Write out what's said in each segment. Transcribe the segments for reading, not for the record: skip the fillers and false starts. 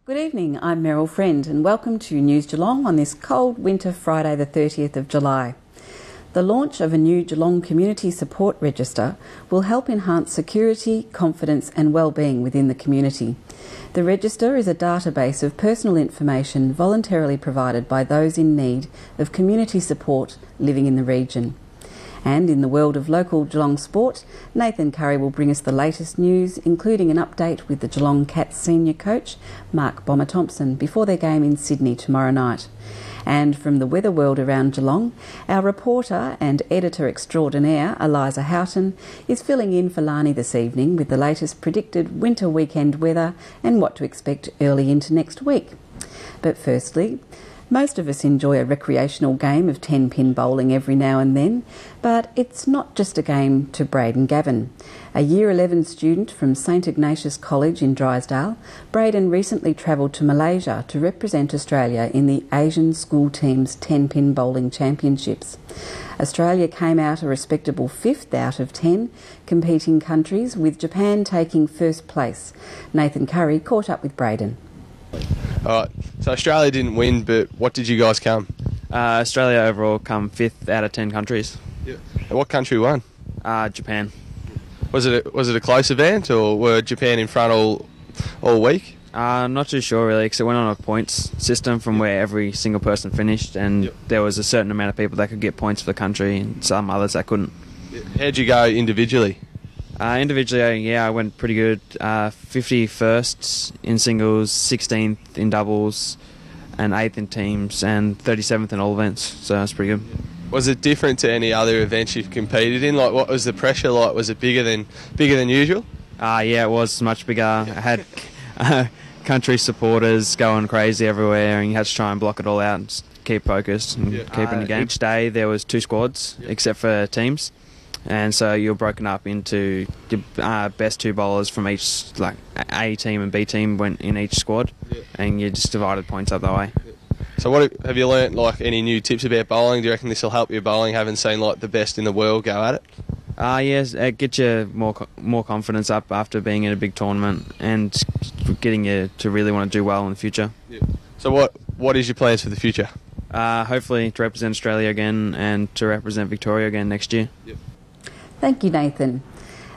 Good evening, I'm Meryl Friend and welcome to News Geelong on this cold winter Friday the 30th of July. The launch of a new Geelong Community Support Register will help enhance security, confidence and well-being within the community. The register is a database of personal information voluntarily provided by those in need of community support living in the region. And in the world of local Geelong sport, Nathan Curry will bring us the latest news, including an update with the Geelong Cats senior coach, Mark Bomber-Thompson, before their game in Sydney tomorrow night. And from the weather world around Geelong, our reporter and editor extraordinaire, Eliza Houghton, is filling in for Lani this evening with the latest predicted winter weekend weather and what to expect early into next week. But firstly, most of us enjoy a recreational game of 10-pin bowling every now and then, but it's not just a game to Braden Gavin. A Year 11 student from St Ignatius College in Drysdale, Braden recently travelled to Malaysia to represent Australia in the Asian School Team's 10-pin bowling championships. Australia came out a respectable 5th out of 10 competing countries, with Japan taking first place. Nathan Curry caught up with Braden. Alright, so Australia didn't win, but what did you guys come? Australia overall come 5th out of 10 countries. Yeah. And what country won? Japan. Was it a close event, or were Japan in front all week? Not too sure really, because it went on a points system from where every single person finished, and there was a certain amount of people that could get points for the country and some others that couldn't. How'd you go individually? Individually, I went pretty good. 51st in singles, 16th in doubles, and 8th in teams, and 37th in all events, so that's pretty good. Was it different to any other events you've competed in? Like, what was the pressure like? Was it bigger than usual? Yeah, it was much bigger. I had country supporters going crazy everywhere, and you had to try and block it all out and just keep focused and keep in the game. Each day there was 2 squads, except for teams. And so you're broken up into the best 2 bowlers from each, like A team and B team went in each squad, and you just divided points up that way. So what have you learnt, like any new tips about bowling? Do you reckon this will help your bowling, having seen like the best in the world go at it? Yes, it gets you more confidence up after being in a big tournament, and getting you to really want to do well in the future. So what is your plans for the future? Hopefully to represent Australia again and to represent Victoria again next year. Thank you, Nathan.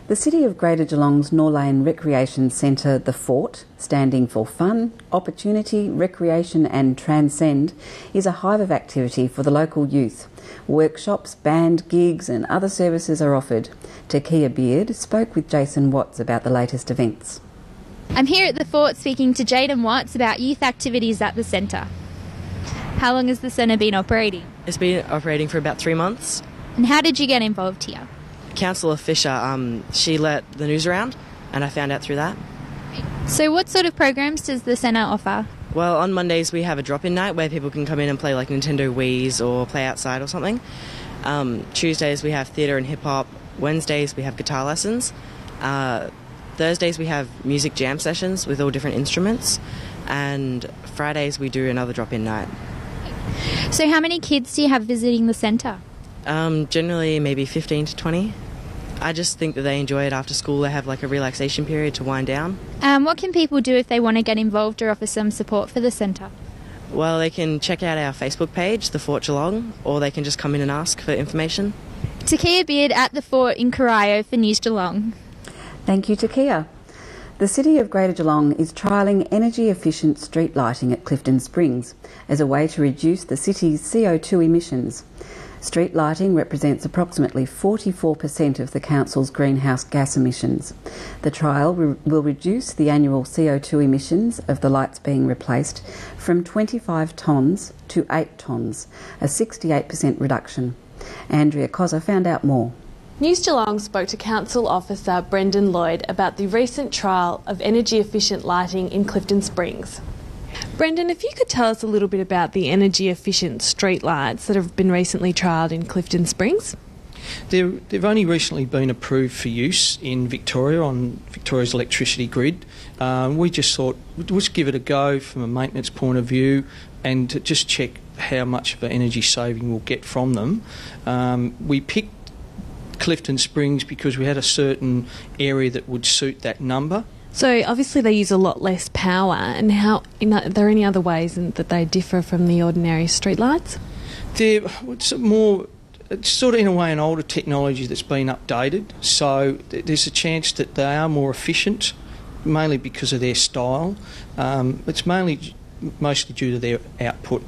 The City of Greater Geelong's Norlane Recreation Centre, The Fort, standing for Fun, Opportunity, Recreation and Transcend, is a hive of activity for the local youth. Workshops, band, gigs and other services are offered. Takia Beard spoke with Jason Watts about the latest events. I'm here at The Fort speaking to Jaden Watts about youth activities at the centre. How long has the centre been operating? It's been operating for about 3 months. And how did you get involved here? Councillor Fisher, she let the news around, and I found out through that. So what sort of programs does the centre offer? Well, on Mondays we have a drop-in night where people can come in and play like Nintendo Wiis or play outside or something. Tuesdays we have theatre and hip-hop. Wednesdays we have guitar lessons. Thursdays we have music jam sessions with all different instruments. And Fridays we do another drop-in night. So how many kids do you have visiting the centre? Generally maybe 15 to 20. I just think that they enjoy it after school. They have like a relaxation period to wind down. What can people do if they want to get involved or offer some support for the centre? Well, they can check out our Facebook page, The Fort Geelong, or they can just come in and ask for information. Takia Beard at The Fort in Corio for News Geelong. Thank you, Takia. The City of Greater Geelong is trialling energy-efficient street lighting at Clifton Springs as a way to reduce the city's CO2 emissions. Street lighting represents approximately 44% of the council's greenhouse gas emissions. The trial will reduce the annual CO2 emissions of the lights being replaced from 25 tonnes to 8 tonnes, a 68% reduction. Andrea Cozza found out more. News Geelong spoke to Council Officer Brendan Lloyd about the recent trial of energy-efficient lighting in Clifton Springs. Brendan, if you could tell us a little bit about the energy-efficient street lights that have been recently trialled in Clifton Springs. They've only recently been approved for use in Victoria on Victoria's electricity grid. We just thought we'd just give it a go from a maintenance point of view and to just check how much of an energy saving we'll get from them. We picked Clifton Springs because we had a certain area that would suit that number. So obviously they use a lot less power, and are there any other ways that they differ from the ordinary streetlights? It's sort of in a way an older technology that's been updated, so there's a chance that they are more efficient, mainly because of their style. It's mostly due to their output,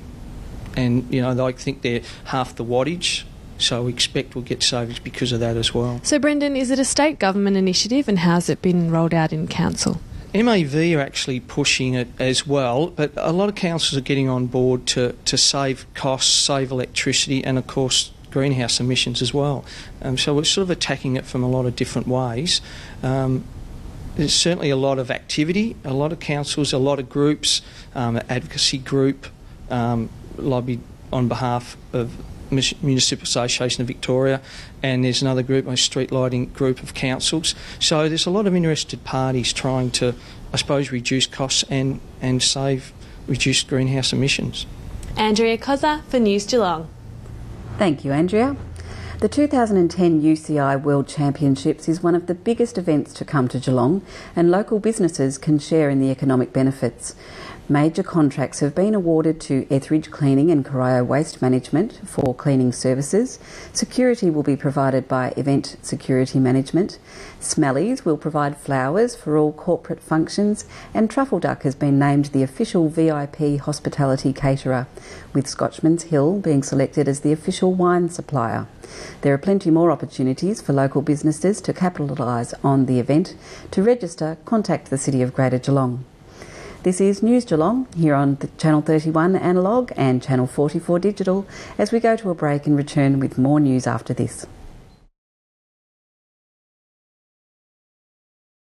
and I think they're half the wattage, so we expect we'll get savings because of that as well. So Brendan, is it a state government initiative, and how's it been rolled out in council? MAV are actually pushing it as well, but a lot of councils are getting on board to save costs, save electricity, and of course greenhouse emissions as well. So we're sort of attacking it from a lot of different ways. There's certainly a lot of activity, a lot of councils, a lot of groups, advocacy group lobbied on behalf of Municipal Association of Victoria, and there's another group, a street lighting group of councils. So there's a lot of interested parties trying to, I suppose, reduce costs and reduce greenhouse emissions. Andrea Kozza for News Geelong. Thank you, Andrea. The 2010 UCI World Championships is one of the biggest events to come to Geelong, and local businesses can share in the economic benefits. Major contracts have been awarded to Etheridge Cleaning and Corio Waste Management for cleaning services. Security will be provided by Event Security Management. Smellies will provide flowers for all corporate functions, and Truffle Duck has been named the official VIP hospitality caterer, with Scotchman's Hill being selected as the official wine supplier. There are plenty more opportunities for local businesses to capitalise on the event. To register, contact the City of Greater Geelong. This is News Geelong here on the Channel 31 Analogue and Channel 44 Digital, as we go to a break and return with more news after this.